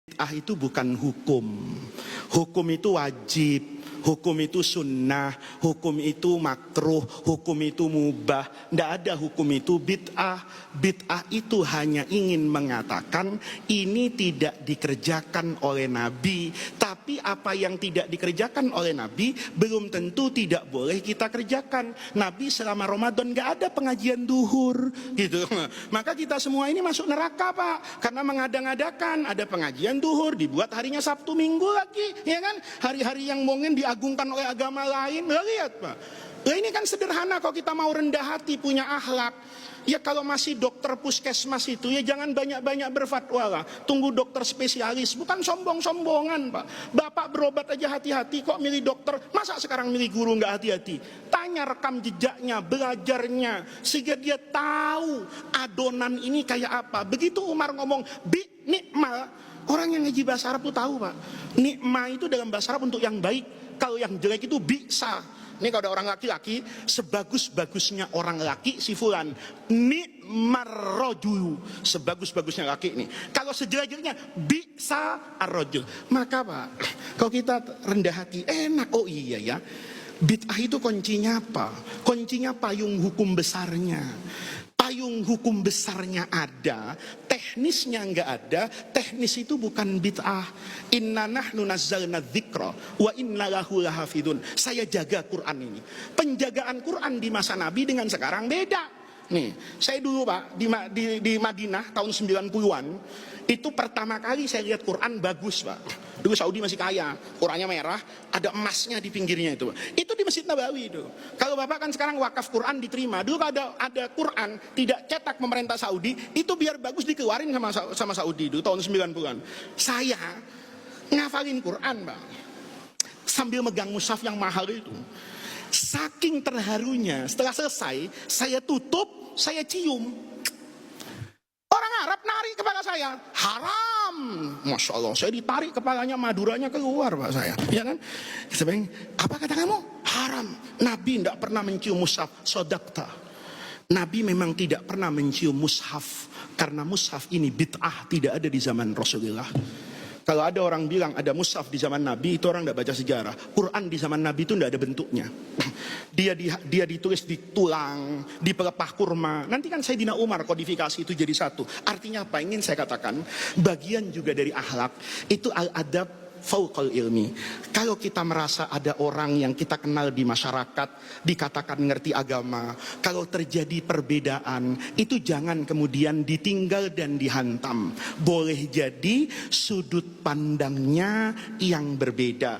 Bid'ah itu bukan hukum. Hukum itu wajib, hukum itu sunnah, hukum itu makruh, hukum itu mubah. Tidak ada hukum itu bid'ah. Bid'ah itu hanya ingin mengatakan ini tidak dikerjakan oleh Nabi. Tapi apa yang tidak dikerjakan oleh Nabi belum tentu tidak boleh kita kerjakan. Nabi selama Ramadan nggak ada pengajian duhur, gitu. Maka kita semua ini masuk neraka, Pak, karena mengada-ngadakan ada pengajian duhur dibuat harinya Sabtu Minggu lagi, ya kan? Hari-hari yang mungkin diagungkan oleh agama lain. Lihat, Pak. Nah, ini kan sederhana kalau kita mau rendah hati, punya akhlak. Ya kalau masih dokter puskesmas itu ya jangan banyak-banyak berfatwa lah. Tunggu dokter spesialis, bukan sombong-sombongan, Pak. Bapak berobat aja hati-hati, kok milih dokter? Masa sekarang milih guru nggak hati-hati? Tanya rekam jejaknya, belajarnya, sehingga dia tahu adonan ini kayak apa. Begitu Umar ngomong bi nikmal, orang yang ngaji bahasa Arab tuh tahu, Pak. Nikma itu dalam bahasa Arab untuk yang baik. Kalau yang jelek itu bisa. Ini kalau ada orang laki-laki, sebagus-bagusnya orang laki si fulan, ni'mar rajul, sebagus-bagusnya laki ini. Kalau sejelek-jeleknya bisa ar-rajul. Maka Pak, kalau kita rendah hati, enak. Oh iya ya, bid'ah itu kuncinya apa? Kuncinya payung hukum besarnya. Payung hukum besarnya ada, teknisnya nggak ada. Teknis itu bukan bid'ah. Inna nahnu nazzalna dzikra wa inna lahu lahafidun. Saya jaga Quran ini. Penjagaan Quran di masa Nabi dengan sekarang beda. Nih, saya dulu, Pak, di Madinah tahun 90-an, itu pertama kali saya lihat Quran bagus, Pak. Dulu Saudi masih kaya, Qurannya merah, ada emasnya di pinggirnya itu. Itu di Masjid Nabawi itu. Kalau Bapak kan sekarang wakaf Quran diterima. Dulu kalau ada Quran tidak cetak pemerintah Saudi, itu biar bagus dikeluarin sama Saudi itu tahun 90-an. Saya ngafalin Quran, Pak, sambil megang mushaf yang mahal itu. Saking terharunya, setelah selesai, saya tutup, saya cium. Orang Arab narik kepala saya, haram. Masya Allah, saya ditarik kepalanya, maduranya keluar, Pak, saya. Ya kan? Saya bilang, apa kata kamu? Haram. Nabi tidak pernah mencium mushaf. Sodakta. Nabi memang tidak pernah mencium mushaf. Karena mushaf ini bid'ah, tidak ada di zaman Rasulullah. Kalau ada orang bilang ada mushaf di zaman Nabi, itu orang tidak baca sejarah. Quran di zaman Nabi itu tidak ada bentuknya. Dia ditulis di tulang, di pelepah kurma. Nanti kan Sayyidina Umar kodifikasi itu jadi satu. Artinya apa? Ingin saya katakan, bagian juga dari akhlak itu al-adab fauqal ilmi. Kalau kita merasa ada orang yang kita kenal di masyarakat dikatakan ngerti agama, kalau terjadi perbedaan itu jangan kemudian ditinggal dan dihantam. Boleh jadi sudut pandangnya yang berbeda.